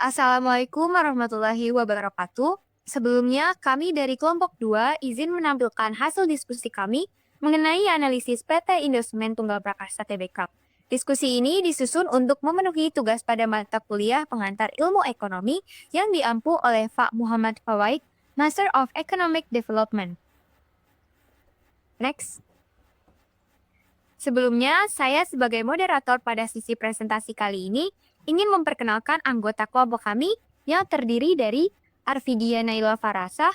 Assalamualaikum warahmatullahi wabarakatuh. Sebelumnya, kami dari kelompok 2 izin menampilkan hasil diskusi kami mengenai analisis PT Indosemen Tunggal Prakasa Tbk. Diskusi ini disusun untuk memenuhi tugas pada mata kuliah pengantar ilmu ekonomi yang diampu oleh Pak Muhammad Fawaid, Master of Economic Development. Next. Sebelumnya, saya sebagai moderator pada sisi presentasi kali ini ingin memperkenalkan anggota kelompok kami yang terdiri dari Arvidia Naila Farasah,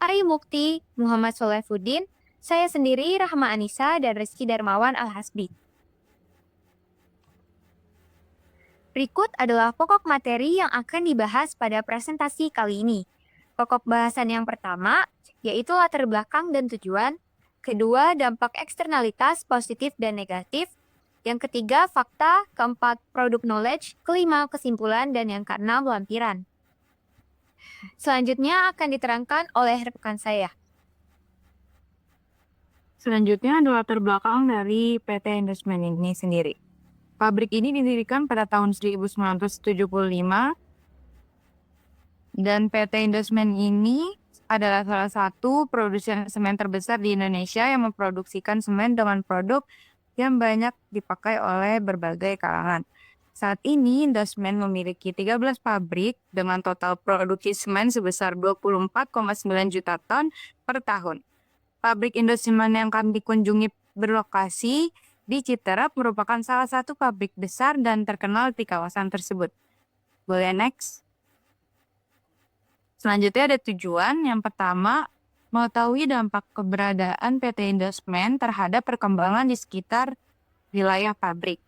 Ari Mukti, Muhammad Solefuddin, saya sendiri Rahma Anissa, dan Rizky Darmawan Al-Hasbi. Berikut adalah pokok materi yang akan dibahas pada presentasi kali ini. Pokok bahasan yang pertama, yaitu latar belakang dan tujuan. Kedua, dampak eksternalitas positif dan negatif. Yang ketiga, fakta. Keempat, produk knowledge. Kelima, kesimpulan. Dan yang keenam, lampiran. Selanjutnya akan diterangkan oleh rekan saya. Selanjutnya adalah latar belakang dari PT Indosemen ini sendiri. Pabrik ini didirikan pada tahun 1975 dan PT Indosemen ini adalah salah satu produsen semen terbesar di Indonesia yang memproduksikan semen dengan produk yang banyak dipakai oleh berbagai kalangan. Saat ini Indosemen memiliki 13 pabrik dengan total produksi semen sebesar 24,9 juta ton per tahun. Pabrik Indosemen yang kami kunjungi berlokasi di Citerap merupakan salah satu pabrik besar dan terkenal di kawasan tersebut. Boleh next? Selanjutnya ada tujuan. Yang pertama, mengetahui dampak keberadaan PT Indosemen terhadap perkembangan di sekitar wilayah pabrik.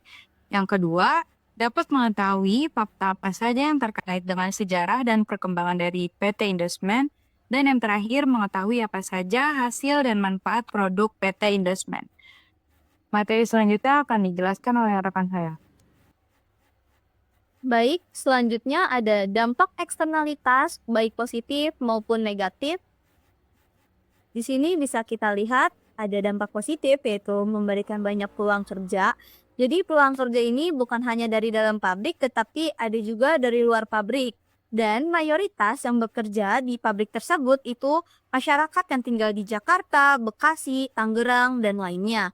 Yang kedua, dapat mengetahui fakta apa saja yang terkait dengan sejarah dan perkembangan dari PT Indosemen. Dan yang terakhir, mengetahui apa saja hasil dan manfaat produk PT Indosemen. Materi selanjutnya akan dijelaskan oleh rekan saya. Baik, selanjutnya ada dampak eksternalitas, baik positif maupun negatif. Di sini bisa kita lihat ada dampak positif, yaitu memberikan banyak peluang kerja. Jadi peluang kerja ini bukan hanya dari dalam pabrik, tetapi ada juga dari luar pabrik. Dan mayoritas yang bekerja di pabrik tersebut itu masyarakat yang tinggal di Jakarta, Bekasi, Tangerang, dan lainnya.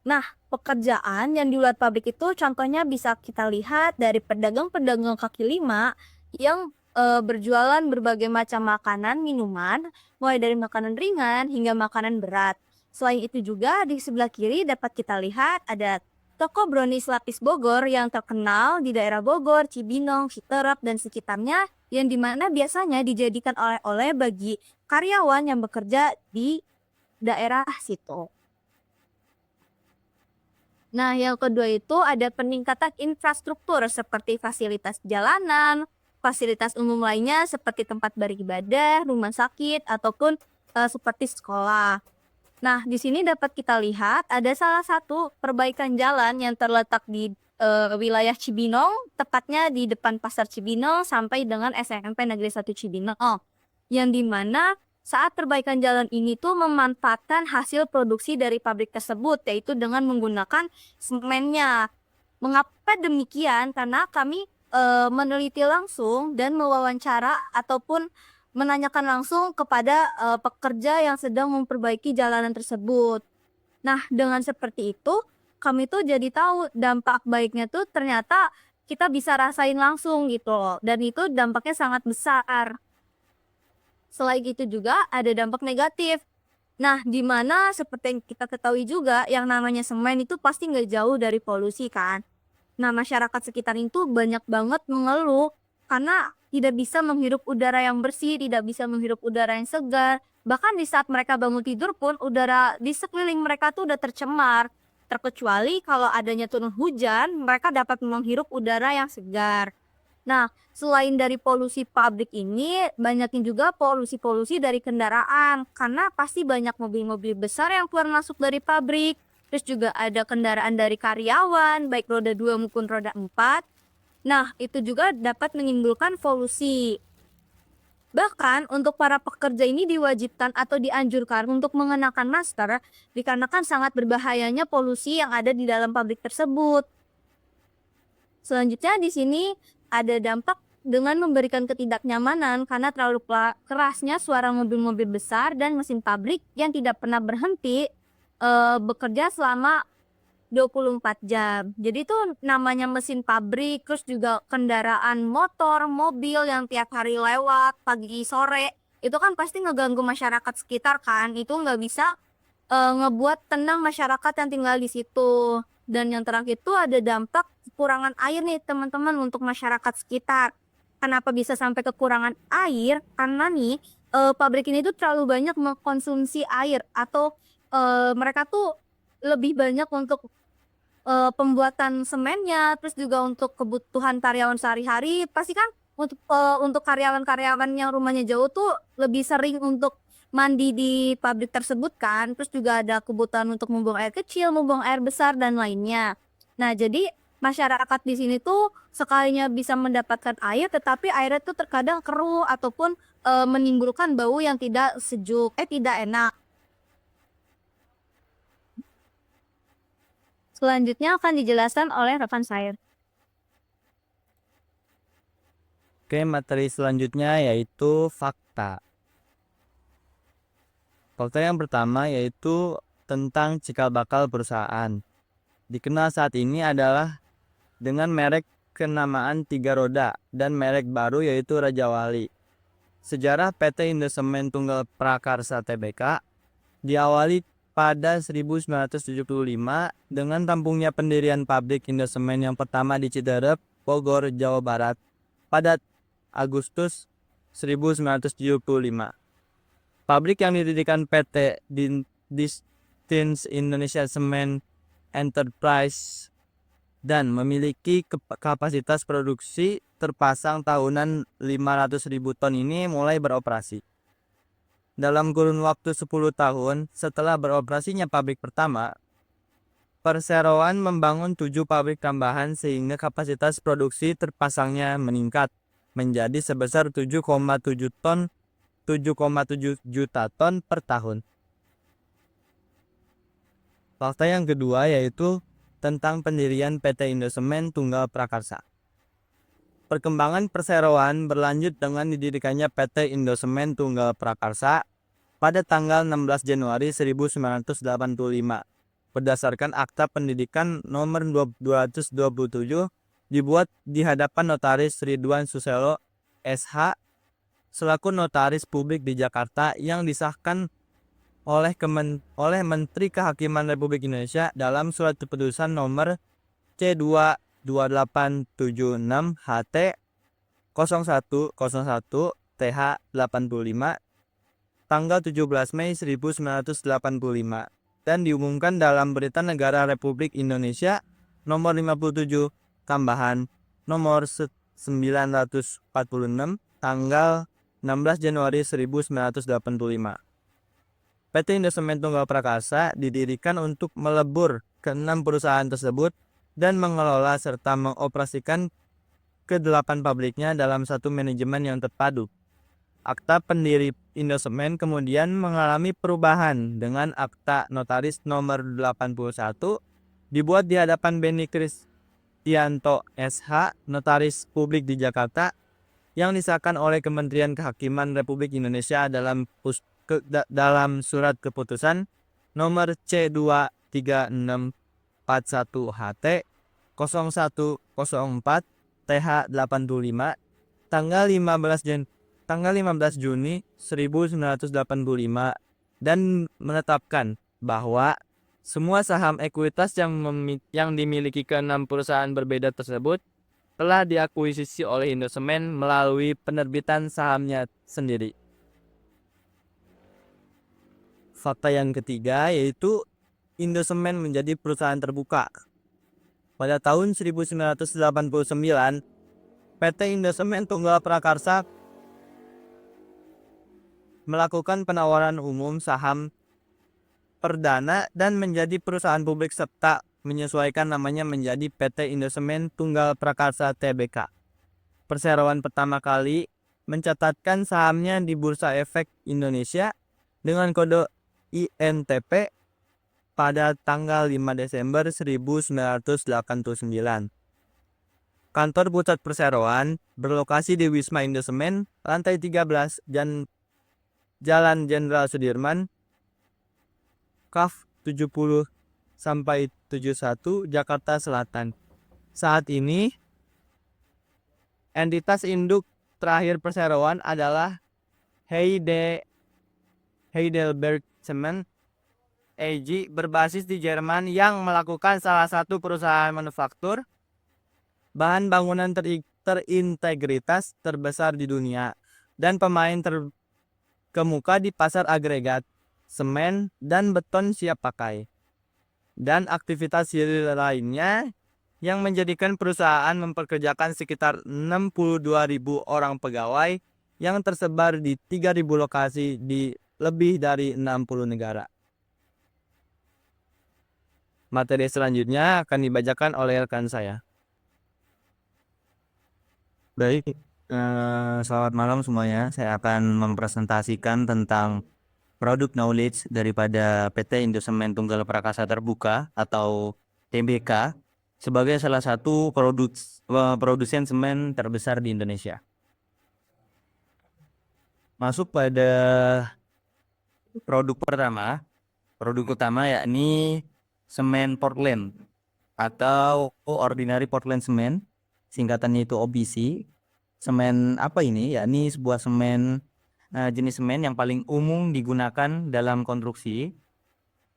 Nah, pekerjaan yang di luar pabrik itu contohnya bisa kita lihat dari pedagang-pedagang kaki lima yang berjualan berbagai macam makanan, minuman, mulai dari makanan ringan hingga makanan berat. Selain itu juga di sebelah kiri dapat kita lihat ada toko brownies lapis Bogor yang terkenal di daerah Bogor, Cibinong, Citerap, dan sekitarnya yang dimana biasanya dijadikan oleh-oleh bagi karyawan yang bekerja di daerah situ. Nah, yang kedua itu ada peningkatan infrastruktur seperti fasilitas jalanan, fasilitas umum lainnya seperti tempat beribadah, rumah sakit, ataupun seperti sekolah. Nah, di sini dapat kita lihat ada salah satu perbaikan jalan yang terletak di wilayah Cibinong, tepatnya di depan Pasar Cibinong sampai dengan SMP Negeri 1 Cibinong. Yang dimana saat perbaikan jalan ini tuh memanfaatkan hasil produksi dari pabrik tersebut, yaitu dengan menggunakan semennya. Mengapa demikian? Karena kami meneliti langsung dan mewawancara ataupun menanyakan langsung kepada pekerja yang sedang memperbaiki jalanan tersebut. Nah, dengan seperti itu, kami tuh jadi tahu dampak baiknya tuh ternyata kita bisa rasain langsung gitu loh. Dan itu dampaknya sangat besar. Selain itu juga ada dampak negatif. Nah, di mana seperti yang kita ketahui juga, yang namanya semen itu pasti nggak jauh dari polusi kan. Nah, masyarakat sekitar itu banyak banget mengeluh karena tidak bisa menghirup udara yang bersih, tidak bisa menghirup udara yang segar. Bahkan di saat mereka bangun tidur pun udara di sekeliling mereka tuh udah tercemar. Terkecuali kalau adanya turun hujan, mereka dapat menghirup udara yang segar. Nah, selain dari polusi pabrik ini, banyaknya juga polusi-polusi dari kendaraan. Karena pasti banyak mobil-mobil besar yang keluar masuk dari pabrik. Terus juga ada kendaraan dari karyawan, baik roda 2 maupun roda 4. Nah, itu juga dapat menimbulkan polusi. Bahkan untuk para pekerja ini diwajibkan atau dianjurkan untuk mengenakan masker dikarenakan sangat berbahayanya polusi yang ada di dalam pabrik tersebut. Selanjutnya di sini ada dampak dengan memberikan ketidaknyamanan karena terlalu kerasnya suara mobil-mobil besar dan mesin pabrik yang tidak pernah berhenti bekerja selama 24 jam. Jadi tuh namanya mesin pabrik, terus juga kendaraan motor, mobil yang tiap hari lewat pagi sore, itu kan pasti ngeganggu masyarakat sekitar kan. Itu nggak bisa ngebuat tenang masyarakat yang tinggal di situ. Dan yang terakhir itu ada dampak kekurangan air nih teman-teman untuk masyarakat sekitar. Kenapa bisa sampai kekurangan air? Karena nih pabrik ini tuh terlalu banyak mengkonsumsi air atau mereka tuh lebih banyak untuk pembuatan semennya, terus juga untuk kebutuhan karyawan sehari-hari. Pasti kan untuk karyawan-karyawan yang rumahnya jauh tuh lebih sering untuk mandi di pabrik tersebut kan. Terus juga ada kebutuhan untuk membuang air kecil, membuang air besar dan lainnya. Nah, jadi masyarakat di sini tuh sekalinya bisa mendapatkan air, tetapi airnya tuh terkadang keruh ataupun menimbulkan bau yang tidak sejuk, tidak enak. Selanjutnya akan dijelaskan oleh rekan saya. Oke, materi selanjutnya yaitu fakta. Fakta yang pertama yaitu tentang cikal bakal perusahaan. Dikenal saat ini adalah dengan merek kenamaan 3 roda dan merek baru yaitu Raja Wali. Sejarah PT Indosemen Tunggal Prakarsa Tbk diawali pada 1975 dengan rampungnya pendirian pabrik Indosemen yang pertama di Ciderep, Bogor, Jawa Barat pada Agustus 1975. Pabrik yang didirikan PT Distins Indonesia Cement Enterprise dan memiliki kapasitas produksi terpasang tahunan 500.000 ton ini mulai beroperasi. Dalam kurun waktu 10 tahun setelah beroperasinya pabrik pertama, perseroan membangun 7 pabrik tambahan sehingga kapasitas produksi terpasangnya meningkat menjadi sebesar 7,7 juta ton per tahun. Fakta yang kedua yaitu tentang pendirian PT Indosemen Tunggal Prakarsa. Perkembangan perseroan berlanjut dengan didirikannya PT Indosemen Tunggal Prakarsa pada tanggal 16 Januari 1985 berdasarkan Akta Pendidikan nomor 227 dibuat di hadapan Notaris Ridwan Suselo SH selaku notaris publik di Jakarta yang disahkan oleh Menteri Kehakiman Republik Indonesia dalam Surat Keputusan nomor C22876 HT 0101 TH 85 tanggal 17 Mei 1985 dan diumumkan dalam Berita Negara Republik Indonesia nomor 57 tambahan nomor 946 tanggal 16 Januari 1985. PT Indosemen Tunggal Prakarsa didirikan untuk melebur ke-6 perusahaan tersebut dan mengelola serta mengoperasikan ke-8 pabriknya dalam satu manajemen yang terpadu. Akta pendiri Indosemen kemudian mengalami perubahan dengan Akta Notaris nomor 81 dibuat di hadapan Beni Kristianto SH, Notaris Publik di Jakarta, yang disahkan oleh Kementerian Kehakiman Republik Indonesia dalam Surat Keputusan nomor C23641 HT 0104 TH 85 tanggal 15 Juni 1985 dan menetapkan bahwa semua saham ekuitas yang dimiliki ke-6 perusahaan berbeda tersebut telah diakuisisi oleh Indosemen melalui penerbitan sahamnya sendiri. Fakta yang ketiga yaitu Indosemen menjadi perusahaan terbuka. Pada tahun 1989, PT Indosemen Tunggal Prakarsa melakukan penawaran umum saham perdana dan menjadi perusahaan publik serta menyesuaikan namanya menjadi PT Indosemen Tunggal Prakarsa Tbk. Perseroan pertama kali mencatatkan sahamnya di Bursa Efek Indonesia dengan kode INTP pada tanggal 5 Desember 1989. Kantor pusat perseroan berlokasi di Wisma Indosemen, lantai 13, dan Jalan Jenderal Sudirman, KAF 70 sampai 71, Jakarta Selatan. Saat ini, entitas induk terakhir perseroan adalah Heidelberg Cement AG berbasis di Jerman yang melakukan salah satu perusahaan manufaktur bahan bangunan terintegritas terbesar di dunia dan pemain terkemuka di pasar agregat, semen, dan beton siap pakai, dan aktivitas lainnya yang menjadikan perusahaan mempekerjakan sekitar 62.000 orang pegawai yang tersebar di 3.000 lokasi di lebih dari 60 negara. Materi selanjutnya akan dibacakan oleh rekan saya. Baik, selamat malam semuanya. Saya akan mempresentasikan tentang product knowledge daripada PT Indosemen Tunggal Prakasa Terbuka atau TBK sebagai salah satu produsen semen terbesar di Indonesia. Masuk pada produk pertama, produk utama yakni semen Portland atau Ordinary Portland Cement, singkatannya itu OPC. Semen apa ini? Yakni sebuah semen jenis semen yang paling umum digunakan dalam konstruksi.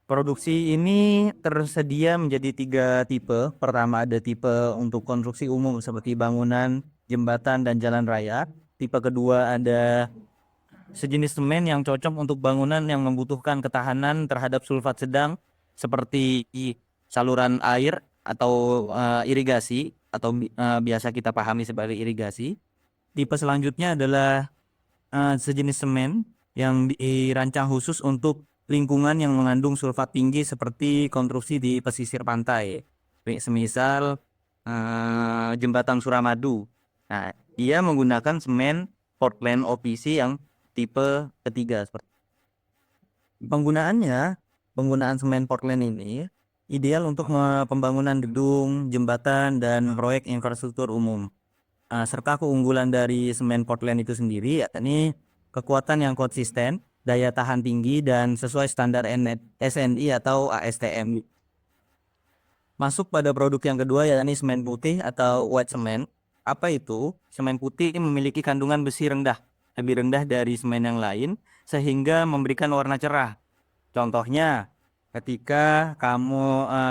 Produksi ini tersedia menjadi 3 tipe. Pertama ada tipe untuk konstruksi umum seperti bangunan, jembatan, dan jalan raya. Tipe kedua ada sejenis semen yang cocok untuk bangunan yang membutuhkan ketahanan terhadap sulfat sedang seperti saluran air atau irigasi atau biasa kita pahami sebagai irigasi. Tipe selanjutnya adalah sejenis semen yang dirancang khusus untuk lingkungan yang mengandung sulfat tinggi seperti konstruksi di pesisir pantai, semisal jembatan Suramadu. Nah, dia menggunakan semen Portland OPC yang tipe ketiga. Penggunaan semen Portland ini ideal untuk pembangunan gedung, jembatan, dan proyek infrastruktur umum. Serta keunggulan dari semen Portland itu sendiri yakni kekuatan yang konsisten, daya tahan tinggi, dan sesuai standar SNI atau ASTM. Masuk pada produk yang kedua yakni semen putih atau white cement. Apa itu? Semen putih memiliki kandungan besi rendah, lebih rendah dari semen yang lain, sehingga memberikan warna cerah. Contohnya, ketika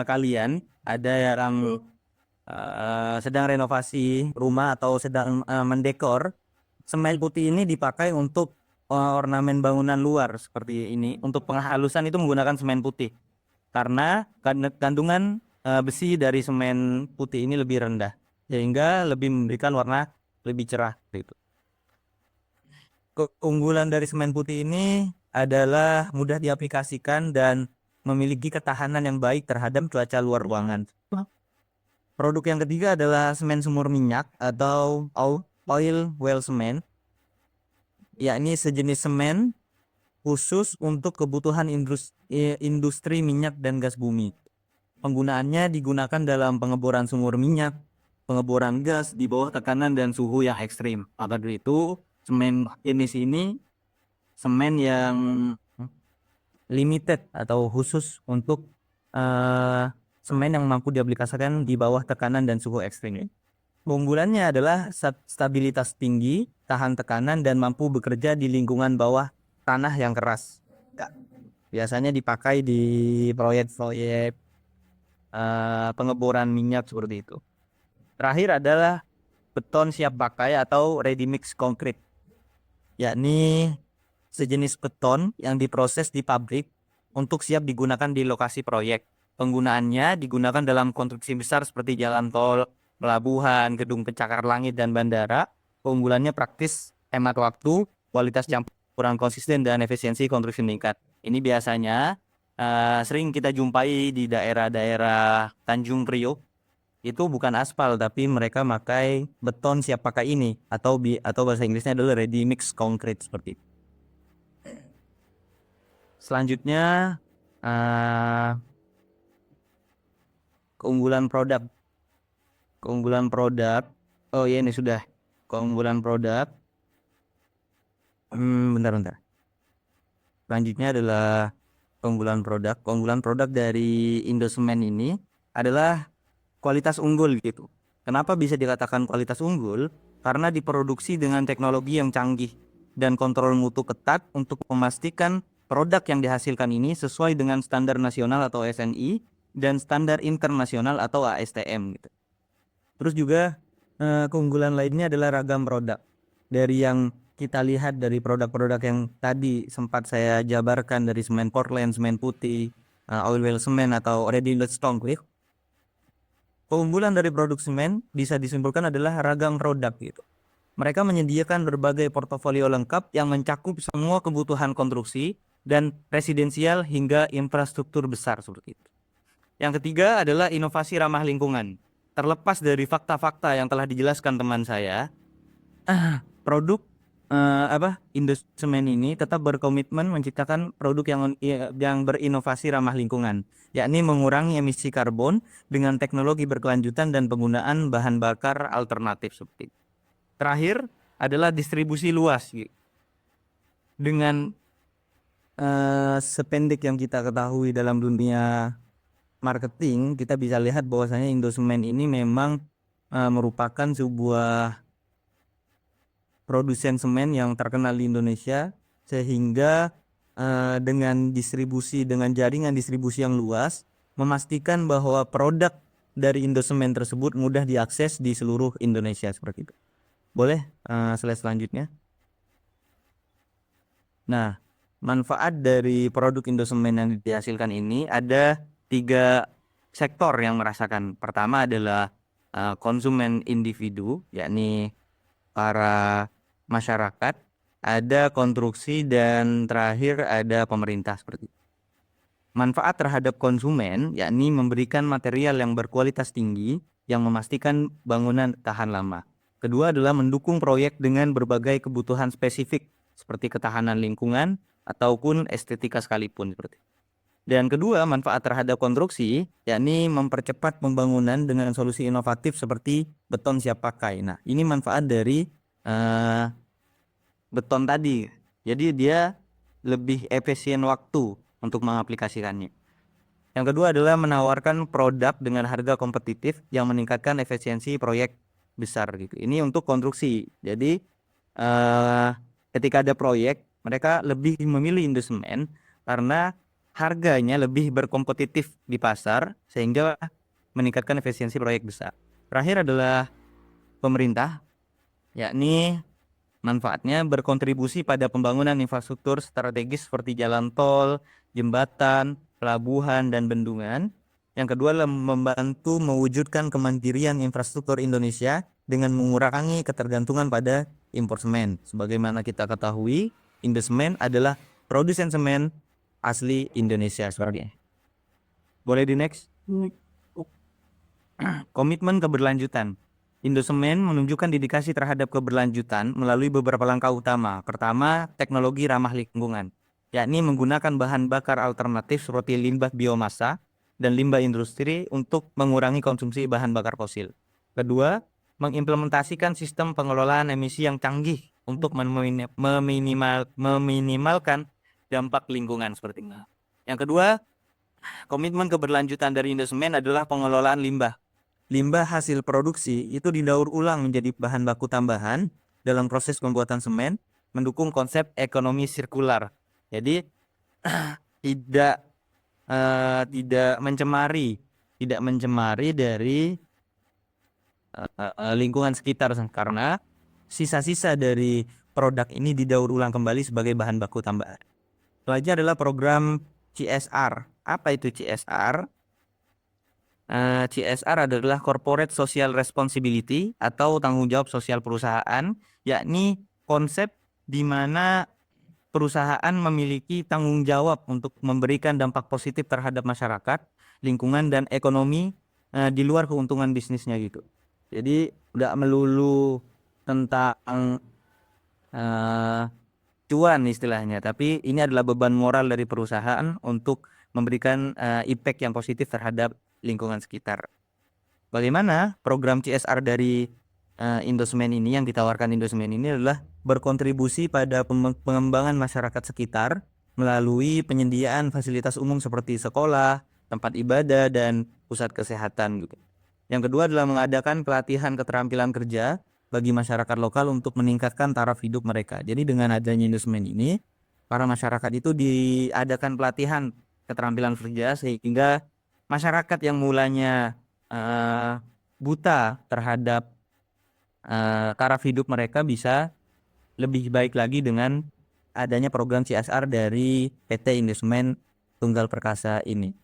kalian ada yang sedang renovasi rumah atau sedang mendekor, semen putih ini dipakai untuk ornamen bangunan luar seperti ini. Untuk penghalusan itu menggunakan semen putih karena kandungan besi dari semen putih ini lebih rendah sehingga lebih memberikan warna lebih cerah gitu. Keunggulan dari semen putih ini adalah mudah diaplikasikan dan memiliki ketahanan yang baik terhadap cuaca luar ruangan. Produk yang ketiga adalah semen sumur minyak atau oil well cement, yakni sejenis semen khusus untuk kebutuhan industri minyak dan gas bumi. Penggunaannya digunakan dalam pengeboran sumur minyak, pengeboran gas di bawah tekanan dan suhu yang ekstrim. Maka dari itu, semen jenis ini semen yang limited atau khusus untuk semen yang mampu diaplikasikan di bawah tekanan dan suhu ekstrim. Keunggulannya adalah stabilitas tinggi, tahan tekanan, dan mampu bekerja di lingkungan bawah tanah yang keras. Biasanya dipakai di proyek-proyek pengeboran minyak seperti itu. Terakhir adalah beton siap pakai atau ready mix concrete, yakni sejenis beton yang diproses di pabrik untuk siap digunakan di lokasi proyek. Penggunaannya digunakan dalam konstruksi besar seperti jalan tol, pelabuhan, gedung pencakar langit, dan bandara. Keunggulannya praktis, hemat waktu, kualitas campuran konsisten, dan efisiensi konstruksi meningkat. Ini biasanya sering kita jumpai di daerah-daerah Tanjung Priok. Itu bukan aspal, tapi mereka pakai beton siap pakai ini atau bahasa Inggrisnya adalah ready mix concrete seperti itu. Selanjutnya keunggulan produk. Keunggulan produk. Oh ya, ini sudah keunggulan produk. Bentar. Selanjutnya adalah keunggulan produk. Keunggulan produk dari Indosemen ini adalah kualitas unggul gitu. Kenapa bisa dikatakan kualitas unggul? Karena diproduksi dengan teknologi yang canggih dan kontrol mutu ketat untuk memastikan produk yang dihasilkan ini sesuai dengan standar nasional atau SNI dan standar internasional atau ASTM gitu. Terus juga keunggulan lainnya adalah ragam produk. Dari yang kita lihat dari produk-produk yang tadi sempat saya jabarkan dari semen Portland, semen putih, oil well semen atau ready mix concrete. Keunggulan dari produk semen bisa disimpulkan adalah ragam produk gitu. Mereka menyediakan berbagai portofolio lengkap yang mencakup semua kebutuhan konstruksi dan residensial hingga infrastruktur besar seperti itu. Yang ketiga adalah inovasi ramah lingkungan. Terlepas dari fakta-fakta yang telah dijelaskan teman saya, produk Indosemen ini tetap berkomitmen menciptakan produk yang berinovasi ramah lingkungan, yakni mengurangi emisi karbon dengan teknologi berkelanjutan dan penggunaan bahan bakar alternatif seperti itu. Terakhir adalah distribusi luas. Dengan sependek yang kita ketahui dalam dunia marketing, kita bisa lihat bahwasanya Indosemen ini memang merupakan sebuah produsen semen yang terkenal di Indonesia, sehingga dengan jaringan distribusi yang luas memastikan bahwa produk dari Indosemen tersebut mudah diakses di seluruh Indonesia seperti itu. Boleh slide selanjutnya. Nah, manfaat dari produk Indosemen yang dihasilkan ini ada 3 sektor yang merasakan. Pertama adalah konsumen individu, yakni para masyarakat, ada konstruksi, dan terakhir ada pemerintah seperti itu. Manfaat terhadap konsumen yakni memberikan material yang berkualitas tinggi yang memastikan bangunan tahan lama. Kedua adalah mendukung proyek dengan berbagai kebutuhan spesifik seperti ketahanan lingkungan ataupun estetika sekalipun seperti itu. Dan kedua, manfaat terhadap konstruksi yakni mempercepat pembangunan dengan solusi inovatif seperti beton siap pakai. Nah, ini manfaat dari beton tadi. Jadi dia lebih efisien waktu untuk mengaplikasikannya. Yang kedua adalah menawarkan produk dengan harga kompetitif yang meningkatkan efisiensi proyek besar gitu. Ini untuk konstruksi. Jadi ketika ada proyek, mereka lebih memilih Indosemen karena harganya lebih berkompetitif di pasar sehingga meningkatkan efisiensi proyek besar. Terakhir adalah pemerintah, yakni manfaatnya berkontribusi pada pembangunan infrastruktur strategis seperti jalan tol, jembatan, pelabuhan, dan bendungan. Yang kedua adalah membantu mewujudkan kemandirian infrastruktur Indonesia dengan mengurangi ketergantungan pada impor semen. Sebagaimana kita ketahui, Indosemen adalah produsen semen asli Indonesia sebenarnya. Boleh di next? Komitmen keberlanjutan. Indosemen menunjukkan dedikasi terhadap keberlanjutan melalui beberapa langkah utama. Pertama, teknologi ramah lingkungan, yakni menggunakan bahan bakar alternatif seperti limbah biomasa dan limbah industri untuk mengurangi konsumsi bahan bakar fosil. Kedua, mengimplementasikan sistem pengelolaan emisi yang canggih untuk meminimalkan dampak lingkungan seperti itu. Yang kedua, komitmen keberlanjutan dari Indosemen adalah pengelolaan limbah. Limbah hasil produksi itu didaur ulang menjadi bahan baku tambahan dalam proses pembuatan semen, mendukung konsep ekonomi sirkular. Jadi tidak mencemari dari lingkungan sekitar, karena sisa-sisa dari produk ini didaur ulang kembali sebagai bahan baku tambahan. Selanjutnya adalah program CSR. Apa itu CSR? CSR adalah Corporate Social Responsibility atau tanggung jawab sosial perusahaan, yakni konsep di mana perusahaan memiliki tanggung jawab untuk memberikan dampak positif terhadap masyarakat, lingkungan, dan ekonomi di luar keuntungan bisnisnya gitu. Jadi tidak melulu tentang cuan istilahnya, tapi ini adalah beban moral dari perusahaan untuk memberikan impact yang positif terhadap lingkungan sekitar. Bagaimana program CSR dari Indosemen ini yang ditawarkan Indosemen ini adalah berkontribusi pada pengembangan masyarakat sekitar melalui penyediaan fasilitas umum seperti sekolah, tempat ibadah, dan pusat kesehatan juga. Yang kedua adalah mengadakan pelatihan keterampilan kerja bagi masyarakat lokal untuk meningkatkan taraf hidup mereka. Jadi dengan adanya Indosemen ini, para masyarakat itu diadakan pelatihan keterampilan kerja sehingga masyarakat yang mulanya buta terhadap taraf hidup mereka bisa lebih baik lagi dengan adanya program CSR dari PT Indosemen Tunggal Perkasa ini.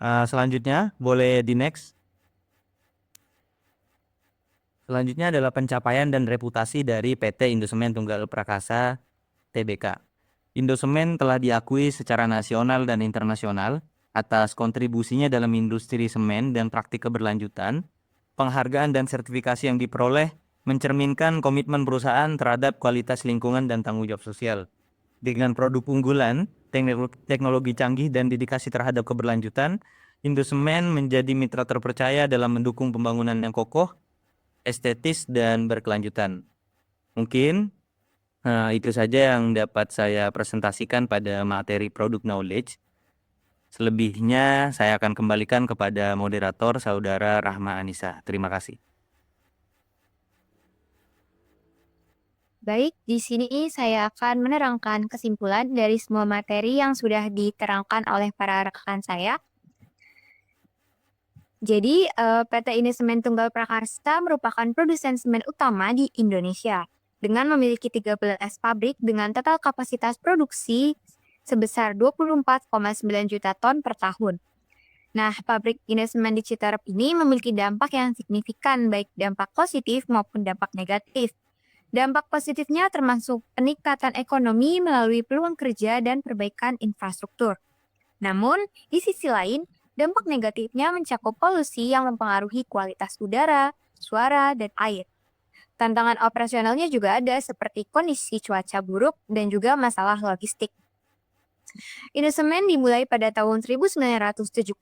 Selanjutnya boleh di next. Selanjutnya adalah pencapaian dan reputasi dari PT Indosemen Tunggal Prakasa Tbk. Indosemen telah diakui secara nasional dan internasional atas kontribusinya dalam industri semen dan praktik keberlanjutan. Penghargaan dan sertifikasi yang diperoleh mencerminkan komitmen perusahaan terhadap kualitas lingkungan dan tanggung jawab sosial. Dengan produk unggulan, teknologi canggih dan dedikasi terhadap keberlanjutan, Indosemen menjadi mitra terpercaya dalam mendukung pembangunan yang kokoh, estetis, dan berkelanjutan. Mungkin itu saja yang dapat saya presentasikan pada materi product knowledge. Selebihnya saya akan kembalikan kepada moderator Saudara Rahma Anissa. Terima kasih. Baik, di sini saya akan menerangkan kesimpulan dari semua materi yang sudah diterangkan oleh para rekan saya. Jadi, PT Indosemen Tunggal Prakarsa merupakan produsen semen utama di Indonesia dengan memiliki 13 pabrik dengan total kapasitas produksi sebesar 24,9 juta ton per tahun. Nah, pabrik Indosemen di Citerep ini memiliki dampak yang signifikan, baik dampak positif maupun dampak negatif. Dampak positifnya termasuk peningkatan ekonomi melalui peluang kerja dan perbaikan infrastruktur. Namun, di sisi lain, dampak negatifnya mencakup polusi yang mempengaruhi kualitas udara, suara, dan air. Tantangan operasionalnya juga ada seperti kondisi cuaca buruk dan juga masalah logistik. Indosemen dimulai pada tahun 1975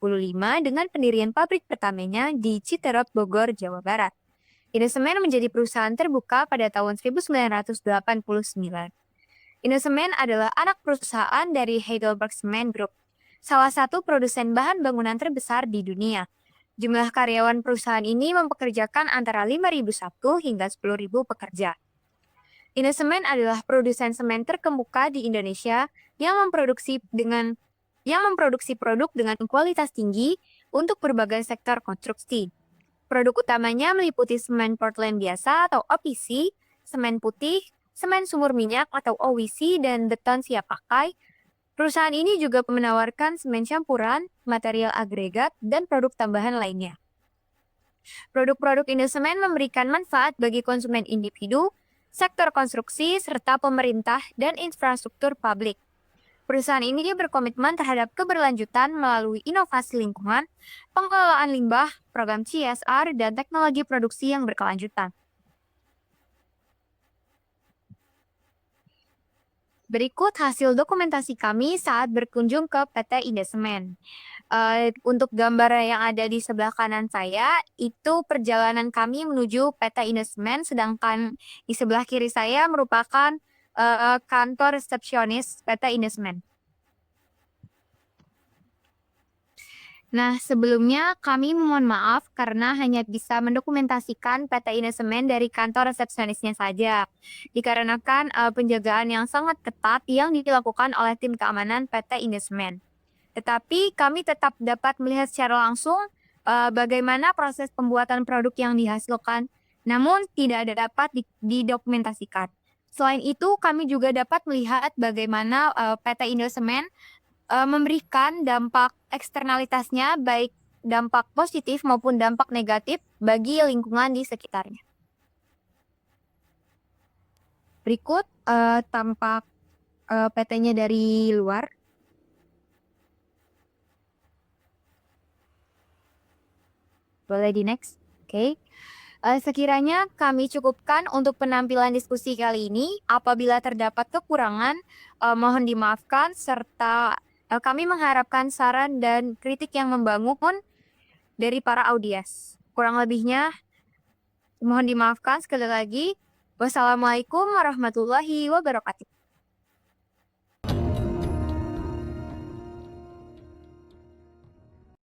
dengan pendirian pabrik pertamanya di Citerep, Bogor, Jawa Barat. Indosemen menjadi perusahaan terbuka pada tahun 1989. Indosemen adalah anak perusahaan dari Heidelberg Cement Group, salah satu produsen bahan bangunan terbesar di dunia. Jumlah karyawan perusahaan ini mempekerjakan antara 5.001 hingga 10.000 pekerja. Indosemen adalah produsen semen terkemuka di Indonesia yang memproduksi produk dengan kualitas tinggi untuk berbagai sektor konstruksi. Produk utamanya meliputi semen Portland biasa atau OPC, semen putih, semen sumur minyak atau OWC, dan beton siap pakai. Perusahaan ini juga menawarkan semen campuran, material agregat, dan produk tambahan lainnya. Produk-produk Indosemen memberikan manfaat bagi konsumen individu, sektor konstruksi, serta pemerintah dan infrastruktur publik. Perusahaan ini berkomitmen terhadap keberlanjutan melalui inovasi lingkungan, pengelolaan limbah, program CSR, dan teknologi produksi yang berkelanjutan. Berikut hasil dokumentasi kami saat berkunjung ke PT Indosemen. Untuk gambar yang ada di sebelah kanan saya, itu perjalanan kami menuju PT Indosemen, sedangkan di sebelah kiri saya merupakan kantor resepsionis PT Indosemen. Nah, sebelumnya kami mohon maaf karena hanya bisa mendokumentasikan PT Indosemen dari kantor resepsionisnya saja, dikarenakan penjagaan yang sangat ketat yang dilakukan oleh tim keamanan PT Indosemen. Tetapi kami tetap dapat melihat secara langsung bagaimana proses pembuatan produk yang dihasilkan, namun tidak dapat didokumentasikan. Selain itu, kami juga dapat melihat bagaimana PT Indosemen memberikan dampak eksternalitasnya, baik dampak positif maupun dampak negatif bagi lingkungan di sekitarnya. Berikut tampak PT-nya dari luar. Boleh di next? Oke. Sekiranya kami cukupkan untuk penampilan diskusi kali ini. Apabila terdapat kekurangan, mohon dimaafkan, serta kami mengharapkan saran dan kritik yang membangun dari para audiens. Kurang lebihnya mohon dimaafkan sekali lagi. Wassalamualaikum warahmatullahi wabarakatuh.